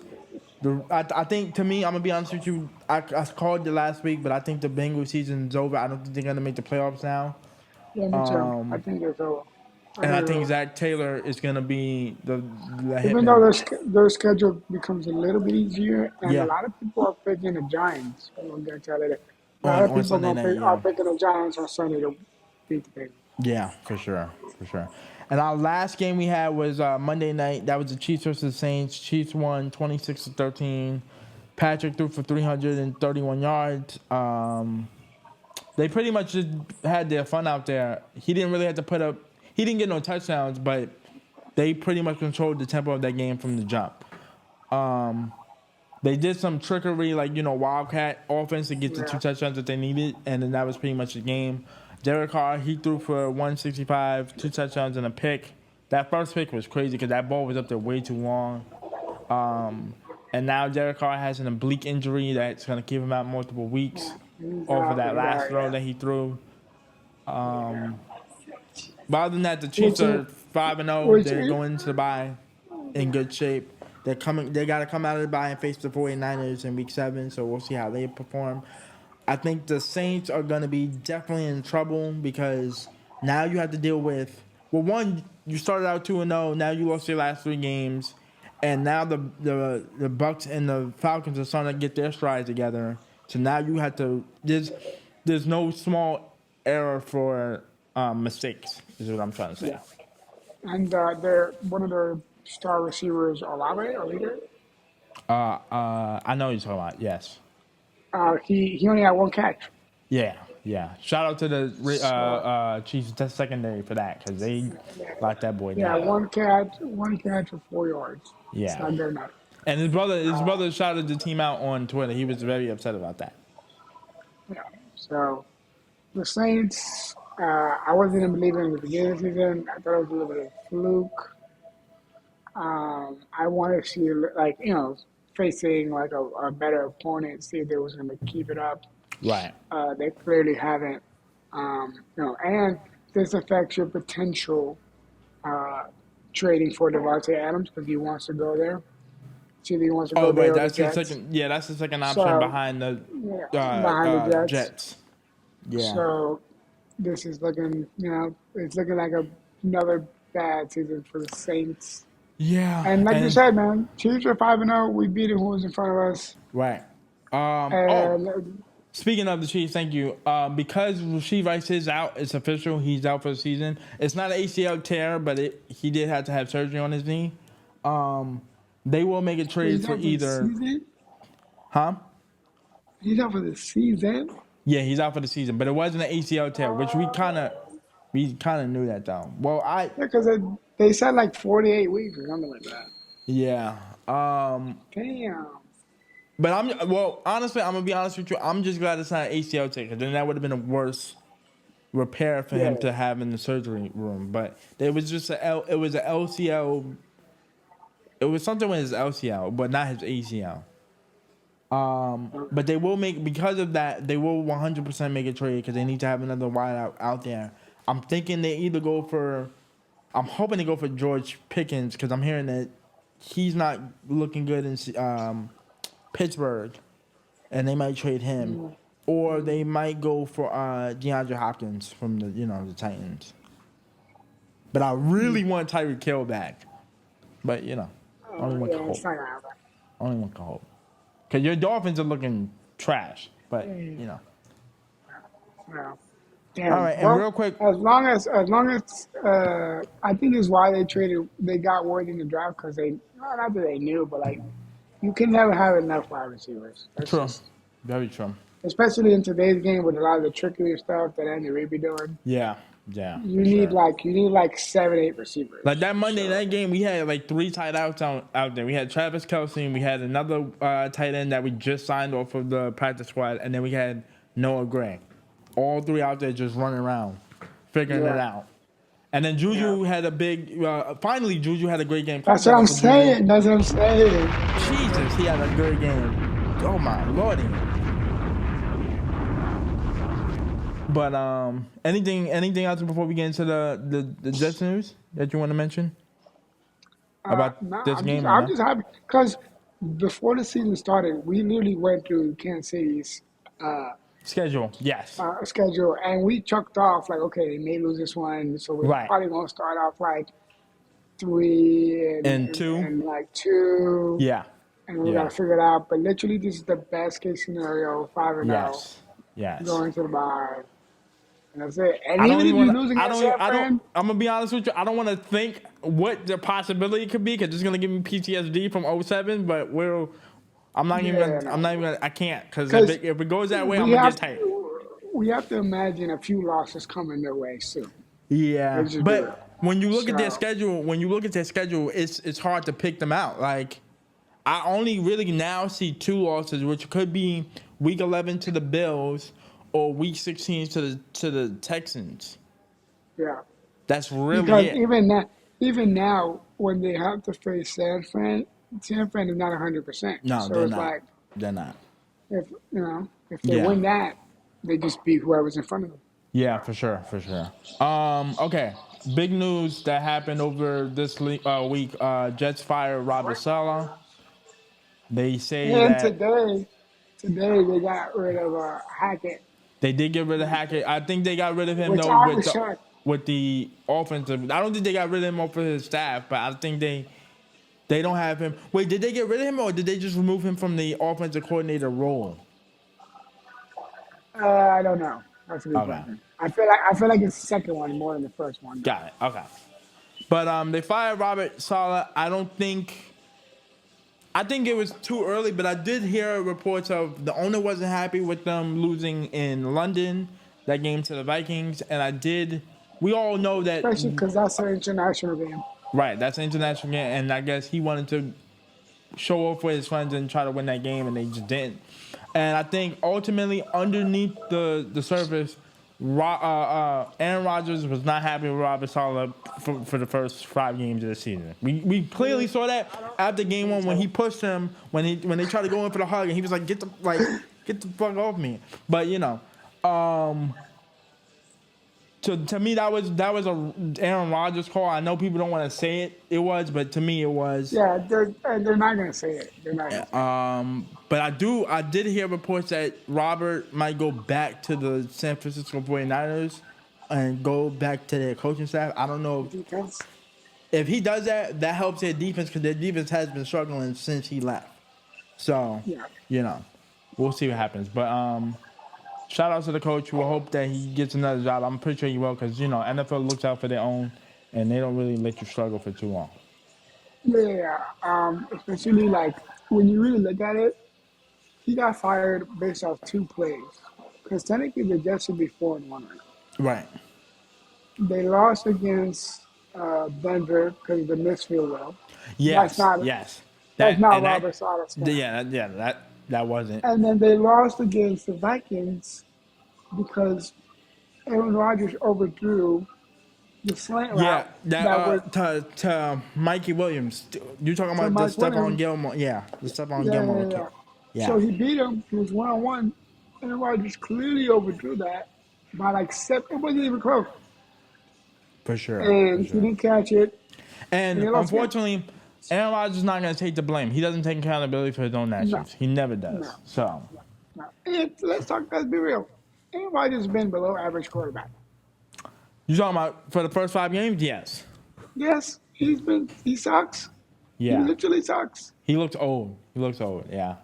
I think, to me, I'm gonna be honest with you. I called it last week, but I think the Bengals season's over. I don't think they're gonna make the playoffs now. Yeah, me too. I think it's over. I think Zach Taylor is going to be the even though their schedule becomes a little bit easier, and a lot of people are picking the Giants. We'll get to that. A lot of people are picking the Giants on Sunday to beat the Bengals. Yeah, for sure. And our last game we had was Monday night. That was the Chiefs versus the Saints. Chiefs won 26-13. Patrick threw for 331 yards. They pretty much just had their fun out there. He didn't really have to put up. He didn't get no touchdowns, but they pretty much controlled the tempo of that game from the jump. They did some trickery, like, Wildcat offense to get the 2 touchdowns that they needed, and then that was pretty much the game. Derek Carr, he threw for 165, 2 touchdowns and a pick. That first pick was crazy because that ball was up there way too long. And now Derek Carr has an oblique injury that's going to keep him out multiple weeks off of that last throw that he threw. But other than that, the Chiefs are 5-0. They're going into the bye in good shape. They got to come out of the bye and face the 49ers in Week 7. So we'll see how they perform. I think the Saints are going to be definitely in trouble because now you have to deal with. Well, one, you started out 2-0. Now you lost your last 3 games, and now the Bucs and the Falcons are starting to get their stride together. So now you have to. There's no small error for mistakes. Is what I'm trying to say. Yeah. And they're one of their star receivers, Olave or Leader. I know you're talking about. Yes. He only had 1 catch. Yeah. Shout out to the Chiefs secondary for that because they locked that boy down. Yeah, one catch for 4 yards. Yeah. It's not good enough. And his brother shouted the team out on Twitter. He was very upset about that. Yeah. So the Saints, I wasn't even believing in the beginning of the season. I thought it was a little bit of a fluke. I wanted to see, like, facing like a better opponent, see if they was going to keep it up. Right. They clearly haven't. And this affects your potential trading for Devontae Adams because he wants to go there. See if he wants to go there. That's the second. Yeah, that's the second option behind the Jets. Yeah. So this is looking, it's looking like another bad season for the Saints. Yeah. And like you said, man, Chiefs are 5-0. We beat who was in front of us. Right. Speaking of the Chiefs, thank you. Because Rashee Rice is out, it's official. He's out for the season. It's not an ACL tear, but he did have to have surgery on his knee. They will make a trade for either. Huh? He's out for the season. Yeah, he's out for the season, but it wasn't an ACL tear, which we kind of knew that though. Well, because they said like 48 weeks or something like that. Yeah. Damn. But honestly, I'm gonna be honest with you. I'm just glad it's not an ACL tear, because then that would have been a worse repair for him to have in the surgery room. But it was just an LCL. It was something with his LCL, but not his ACL. But they will because of that, they will 100% make a trade because they need to have another wide out there. I'm thinking they either I'm hoping they go for George Pickens because I'm hearing that he's not looking good in Pittsburgh, and they might trade him, or they might go for DeAndre Hopkins from the Titans. But I really want Tyreek Hill back, but only one can hope. Only one can hope. Because your Dolphins are looking trash, but Yeah. All right, and real quick, as long as I think is why they got Ward in the draft because not that they knew, but like you can never have enough wide receivers. That's true, very true. Especially in today's game with a lot of the trickier stuff that Andy Reid be doing. Yeah. You need like 7-8 receivers. Like that Monday night game, we had like 3 tight outs out there. We had Travis Kelce, and we had another tight end that we just signed off of the practice squad, and then we had Noah Gray. All 3 out there just running around, figuring it out. And then Juju had a big. Finally, Juju had a great game. That's what I'm saying. Jesus, he had a great game. Oh my lordy. But anything else before we get into the Jets news that you want to mention about this game? I'm just happy because before the season started, we literally went through Kansas City's schedule. Yes. Schedule, and we chucked off like, okay, they may lose this one, so we're probably gonna start off like 3 and 2 and like 2. Yeah. And we gotta figure it out. But literally, this is the best case scenario, 5-0. Yes. Going to the bye. And that's it. And even if you lose against I'm gonna be honest with you. I don't want to think what the possibility could be because it's gonna give me PTSD from 2007. But I'm not even. I can't because if it goes that way, I'm gonna get tight. We have to imagine a few losses coming their way soon. Yeah, but when you look at their schedule, it's hard to pick them out. Like I only really now see 2 losses, which could be Week 11 to the Bills. Or Week 16 to the Texans. Yeah, that's really because it. Even now, when they have to face San Fran, San Fran is not 100%. No, So they're it's not. like They're not. if they Yeah. win that, they just beat whoever's in front of them. Yeah, for sure, for sure. Okay. Big news that happened over this week. Jets fired Robert Saleh. They say And that today they got rid of Hackett, they did get rid of Hackett. I think they got rid of him which though I was shocked. with the offensive. I don't think they got rid of him off of his staff, but I think they don't have him. Wait, did they get rid of him or did they just remove him from the offensive coordinator role? I don't know. That's a good Okay. question. I feel like it's the second one more than the first one. Got it. Okay. But they fired Robert Saleh. I think it was too early, but I did hear reports of the owner wasn't happy with them losing in London, that game to the Vikings, and we all know that. Especially because that's an international game. Right, that's an international game, and I guess he wanted to show off with his friends and try to win that game, and they just didn't. And I think ultimately, underneath the surface, Aaron Rodgers was not happy with Robert Saleh for the first 5 games of the season. We clearly saw that after game 1 when he pushed him when they tried to go in for the hug, and he was like, get the fuck off me. But to me that was a Aaron Rodgers call. I know people don't want to say it was, but to me it was. Yeah, they're not gonna say it. They're not. Gonna say it. But I did hear reports that Robert might go back to the San Francisco 49ers and go back to their coaching staff. I don't know Defense. if he does that. That helps their defense because their defense has been struggling since he left. So we'll see what happens. But shout out to the coach. We'll hope that he gets another job. I'm pretty sure he will because NFL looks out for their own and they don't really let you struggle for too long. Yeah, especially like when you really look at it, he got fired based off 2 plays. Because technically the Jets should be 4-1 right now. Right. They lost against Denver because of the missed field goal. Yes. That's not Robert Saleh's fault. That wasn't. And then they lost against the Vikings because Aaron Rodgers overthrew the slant route. To Mikey Williams. You're talking about the Stephon Gilmore. Yeah, the Stephon Gilmore kick. Yeah. So he beat him. He was 1-on-1. Aaron Rodgers clearly overdrew that by like 7. It wasn't even close. For sure. And he didn't catch it. And unfortunately, Aaron Rodgers is not going to take the blame. He doesn't take accountability for his own actions. No. He never does. No. And let's be real. Aaron Rodgers has been below average quarterback. You talking about for the first 5 games? Yes. Yes, he sucks. Yeah. He literally sucks. He looks old. Yeah.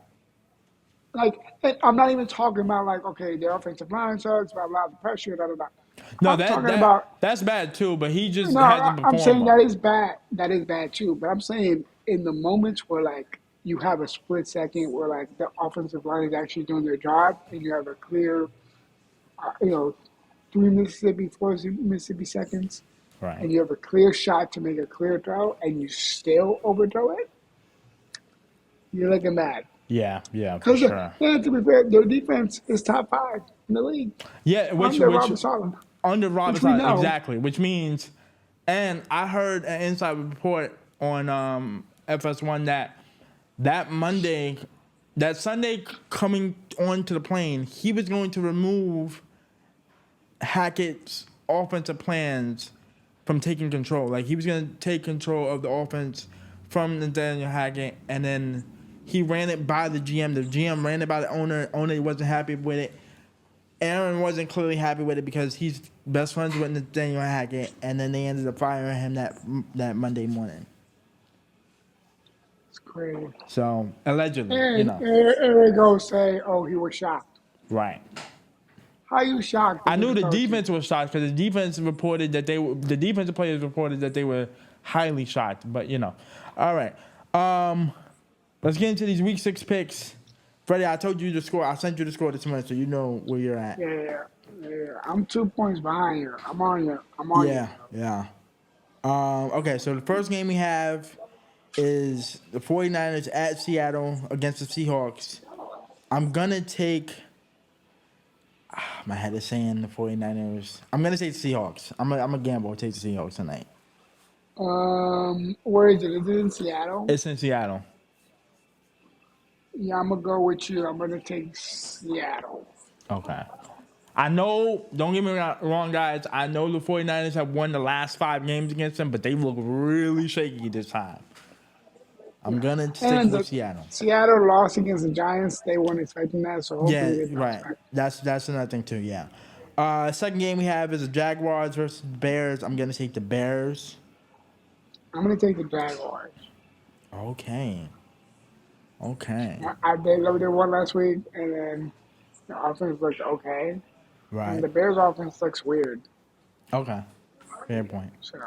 Like, I'm not even talking about like, okay, the offensive line sucks, blah, blah, the pressure, blah, blah, blah. No, that's bad too, but he just hasn't performed. I'm saying that is bad. That is bad too. But I'm saying in the moments where like you have a split second where like the offensive line is actually doing their job and you have a clear, 3 Mississippi, 4 Mississippi seconds, right, and you have a clear shot to make a clear throw and you still overthrow it, you're looking bad. Yeah, for sure. Yeah, to be fair, their defense is top 5 in the league. Yeah, under Robert Saleh. Under Robert Saleh, exactly. Which means, and I heard an inside report on FS1 that Monday, that Sunday coming onto the plane, he was going to remove Hackett's offensive plans from taking control. Like he was going to take control of the offense from Nathaniel Hackett, and then he ran it by the GM. The GM ran it by the owner. Owner wasn't happy with it. Aaron wasn't clearly happy with it because he's best friends with Nathaniel Hackett, and then they ended up firing him that Monday morning. It's crazy. So allegedly, and they go say, "Oh, he was shocked." Right. How you shocked? I knew the defense was shocked because the defensive players reported that they were highly shocked. But all right. Let's get into these week 6 picks. Fredy, I told you the score. I sent you the score this morning, so you know where you're at. Yeah. I'm 2 points behind you. I'm on you. Yeah. Okay, so the first game we have is the 49ers at Seattle against the Seahawks. I'm going to take... my head is saying the 49ers. I'm going to take the Seahawks. I'm a gamble. Take the Seahawks tonight. Where is it? Is it in Seattle? It's in Seattle. Yeah, I'm gonna go with you. I'm gonna take Seattle. Okay. I know, don't get me wrong, guys. I know the 49ers have won the last 5 games against them, but they look really shaky this time. I'm going to stick And with the Seattle. Seattle lost against the Giants. They weren't expecting that, so Yeah, hopefully they bounce right. back. That's another thing, too, yeah. Second game we have is the Jaguars versus Bears. I'm going to take the Bears. I'm gonna take the Jaguars. Okay. Okay. They won last week, and then the offense looked okay, and Right. the Bears' offense looks weird. Okay. Fair point. So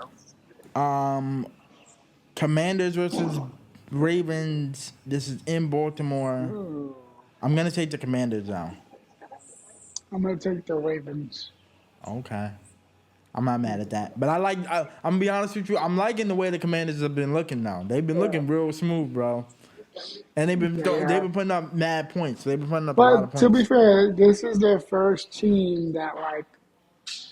Commanders versus Ravens. This is in Baltimore. ooh, I'm going to take the Commanders now. I'm gonna take the Ravens. Okay. I'm not mad at that. But I'm gonna be honest with you, I'm liking the way the Commanders have been looking now. They've been looking real smooth, bro. And they've Yeah. been putting up mad points. They've been putting up a lot of But to be points. fair, this is their first team that like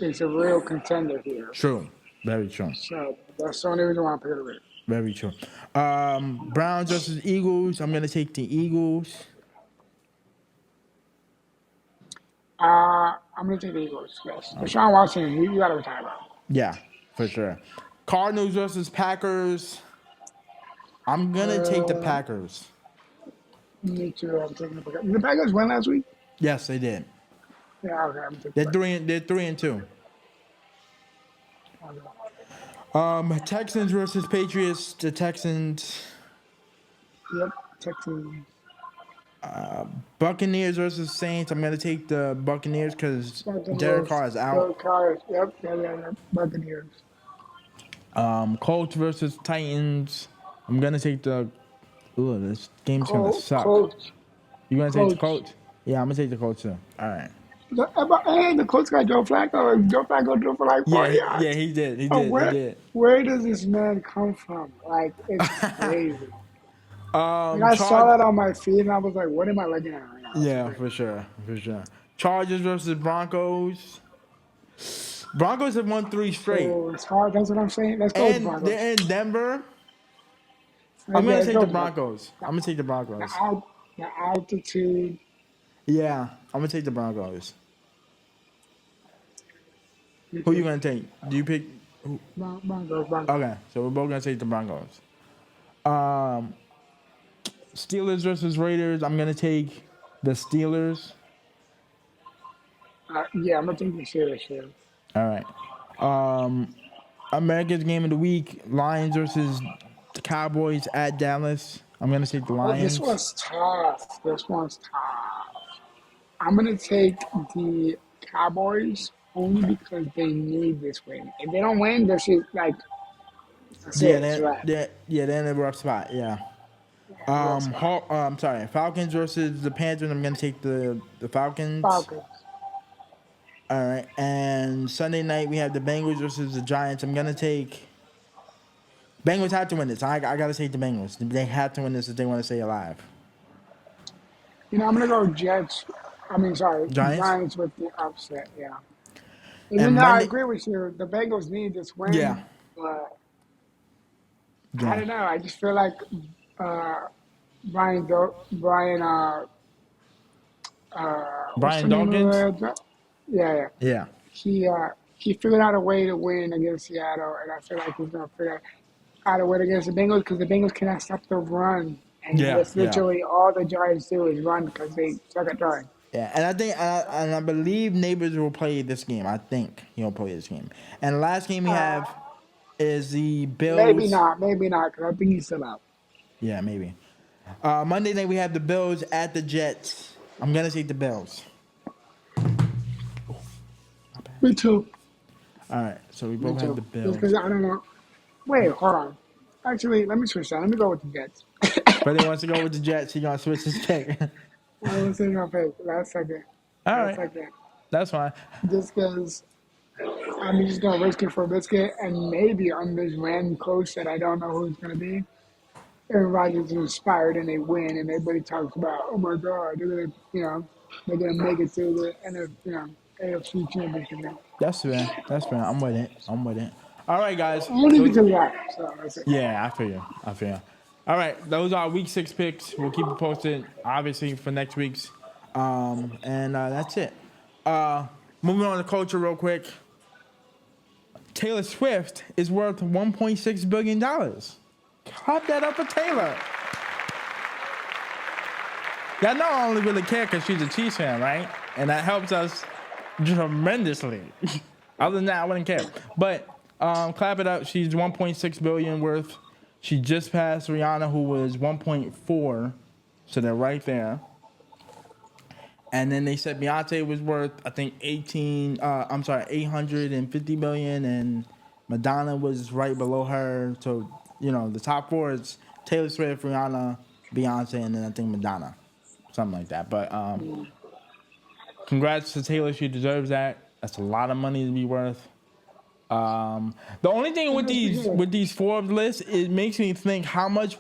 is a real contender here. True. Very true. So that's the only reason why I picked the Ravens. Very true. Browns versus Eagles. I'm gonna take the Eagles. I'm gonna take the Eagles. Yes, Deshaun Watson, you gotta retire, bro. Yeah, for sure. Cardinals versus Packers. I'm gonna take the Uh, Packers. Me too. I'm taking the Packers. The Packers win last week. Yes, they did. Yeah, okay. I'm taking They're the Packers. they're 3-2. Texans versus Patriots. The Texans. Yep, Texans. Buccaneers versus Saints. I'm gonna take the Buccaneers because Derek Buccaneers. Carr is out. Derek Carr. Yep, yeah. Buccaneers. Colts versus Titans. I'm gonna take the. Ooh, this game's gonna suck. Colts. You gonna take the Colts. Colts? Yeah, I'm gonna take the Colts too. All right. And the Colts got Joe Flacco. Joe Flacco threw for like 40 yards. He did. He Oh, did. He did. where does this man come from? Like, it's crazy. And I saw Charge- that on my feed, and I was like, what am I looking at right now? Yeah, for sure. Chargers versus Broncos. Broncos have won 3 straight, So it's hard. That's what I'm saying. Let's go with the and Broncos. they're in Denver. I'm Yeah, gonna let's take go the with Broncos. I'm gonna take the Broncos. The altitude. Yeah, I'm gonna take the Broncos. Who you gonna take? Do you pick? Broncos. Okay, so we're both gonna take the Broncos. Steelers versus Raiders. I'm gonna take the Steelers. Yeah, I'm going to take the Steelers. All right. America's game of the week: Lions versus the Cowboys at Dallas. I'm gonna take the Oh, Lions. this one's tough. I'm going to take the Cowboys only because they need this win. If they don't win, this is like, that's Yeah, it. It's a wrap. they're in a rough spot. Yeah. Rough spot. I'm sorry. Falcons versus the Panthers. I'm gonna take the Falcons. Falcons. All right. And Sunday night we have the Bengals versus the Giants. I'm gonna take. Bengals have to win this. I gotta take the Bengals. They have to win this if they want to stay alive. I'm going to go Jets. Giants? Giants with the upset, yeah. And Even though I Monday- agree with you, the Bengals need this win. Yeah. But Yeah. I don't know. I just feel like Brian, Brian Dawkins? Yeah. Yeah. He figured out a way to win against Seattle, and I feel like he's gonna figure out a way against the Bengals because the Bengals cannot stop the run, and that's literally all the Giants do is run because they suck at throwing. Yeah, and I think, and I believe Neighbors will play this game. I think he'll play this game. And the last game we have is the Bills. Maybe not, because I think he's still out. Yeah, maybe. Monday night we have the Bills at the Jets. I'm gonna take the Bills. Me too. All right, so we both have the Bills. Because I don't know. Wait, hold on. Actually, let me switch that. Let me go with the Jets. But he wants to go with the Jets. He's gonna switch his pick. I was saying my pick last second. All Last right, second. that's fine. Just because I'm just gonna risk it for a biscuit, and maybe on this random coach that I don't know who it's gonna be. Aaron Rodgers is inspired and they win, and everybody talks about, oh my God, they're gonna make it to the AFC Championship game. That's fair. I'm with it. All right, guys. Only because of that. So that's it. Yeah, I feel you. All right, those are week 6 picks. We'll keep you posted, obviously, for next week's. And that's it. Moving on to culture real quick. Taylor Swift is worth $1.6 billion. Clap that up for Taylor. Y'all know I only really care because she's a Chiefs fan, right? And that helps us tremendously. Other than that, I wouldn't care. But clap it up. She's $1.6 billion worth. She just passed Rihanna, who was 1.4. So they're right there. And then they said Beyonce was worth, I think, 850 million, and Madonna was right below her. So, the top 4 is Taylor Swift, Rihanna, Beyonce, and then I think Madonna. Something like that. But congrats to Taylor. She deserves that. That's a lot of money to be worth. The only thing with these Forbes lists, it makes me think how much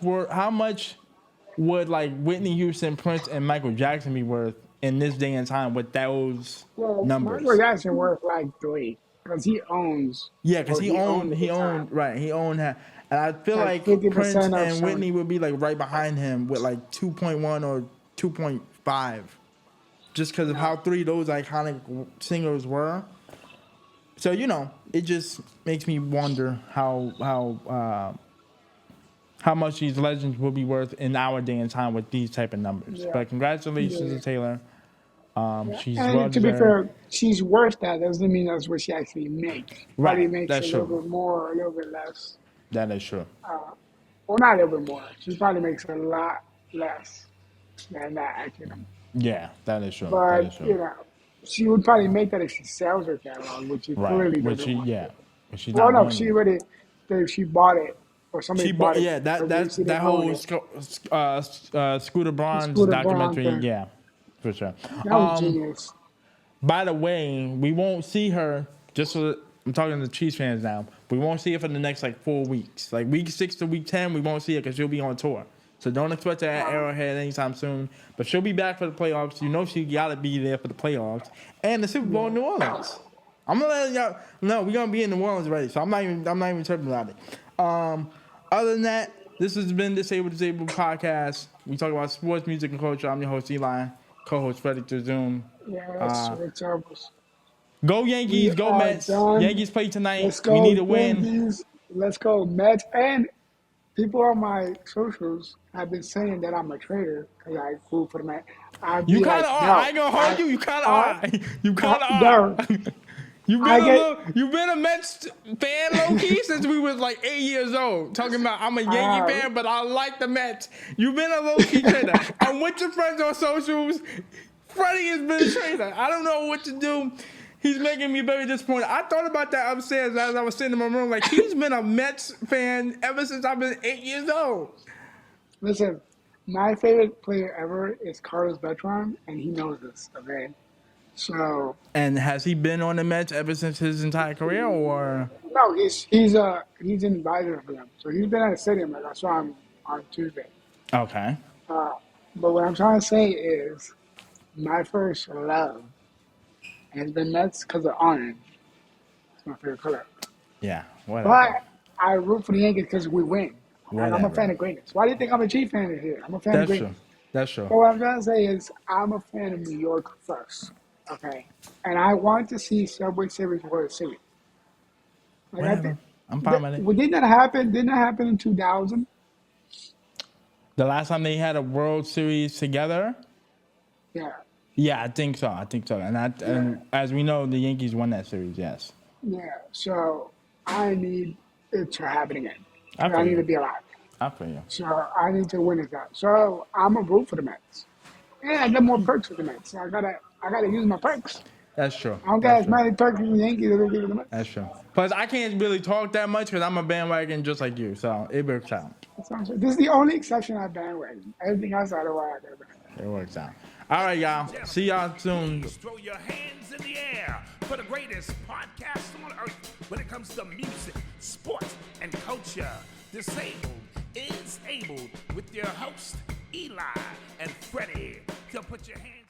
would like Whitney Houston, Prince, and Michael Jackson be worth in this day and time with those numbers? Michael Jackson worth like 3 because he owns. Yeah, because he owned that. And I feel like Prince and Whitney would be like right behind him with like 2.1 or 2.5, just because of how 3 those iconic singers were. So it just makes me wonder how much these legends will be worth in our day and time with these type of numbers. Yeah. But congratulations to Taylor. She's and to be fair, she's worth that. Doesn't mean that's what she actually makes. Right, probably makes that's a little bit more, a little bit less. That is true. Well, not a little bit more. She probably makes a lot less than that, actually. Yeah, that is true. But that is true. She would probably make that if she sells her catalog, which she clearly doesn't want. Yeah. She's well, not no, she already, if she bought it, or somebody bought it. Yeah, that whole Scooter Braun's documentary. Braun yeah, for sure. That was genius. By the way, we won't see her, just so I'm talking to the Chiefs fans now, we won't see her for the next 4 weeks. Like week 6 to week 10, we won't see her because she'll be on tour. So don't expect her at Arrowhead anytime soon. But she'll be back for the playoffs. She gotta be there for the playoffs and the Super Bowl in New Orleans. I'm gonna let y'all know we're gonna be in New Orleans already. So I'm not even tripping about it. Other than that, this has been Disabled Podcast. We talk about sports, music, and culture. I'm your host Eli, co-host Fredy to Zoom. Yeah, that's terrible. Go Yankees, go Mets. Yankees play tonight. Let's go, we need a win. Yankees. Let's go Mets. And people on my socials have been saying that I'm a traitor because I root for the Mets. You kind of are. No, I ain't gonna hold you. You kind of are. You kind of are. No. You've been a Mets fan low key since we was 8 years old. Talking about I'm a Yankee fan, but I like the Mets. You've been a low key traitor. I'm with your friends on socials. Fredy has been a traitor. I don't know what to do. He's making me very disappointed. I thought about that upstairs as I was sitting in my room. He's been a Mets fan ever since I've been 8 years old. Listen, my favorite player ever is Carlos Beltran, and he knows this, okay? So. And has he been on the Mets ever since his entire career, or? No, he's an advisor for them. So he's been at the stadium. I saw him on Tuesday. Okay. But what I'm trying to say is, my first love has been Mets because of orange. It's my favorite color. Yeah, whatever. But I root for the Yankees because we win. And I'm a fan of greatness. Why do you think I'm a Chief fan here? I'm a fan of greatness. That's true. But what I'm trying to say is I'm a fan of New York first. Okay? And I want to see Subway Series World Series. I'm fine with it. Well, didn't that happen? Didn't that happen in 2000? The last time they had a World Series together? Yeah. Yeah, I think so. And as we know, the Yankees won that series, yes. Yeah, so I need it to happen again. I need to be alive. I feel you. So I need to win it out. So I'm a root for the Mets. Yeah, I get more perks with the Mets. So I gotta use my perks. That's true. I don't get as many perks as the Yankees as I do with the Mets. That's true. Plus, I can't really talk that much because I'm a bandwagon just like you. So it works out. This is the only exception I bandwagon. Everything else out of why I get bandwagon. It works out. All right, y'all. See y'all soon. Throw your hands in the air for the greatest podcast on earth when it comes to music, sports, and culture. Disabled is able with your host, Eli and Fredy. So put your hands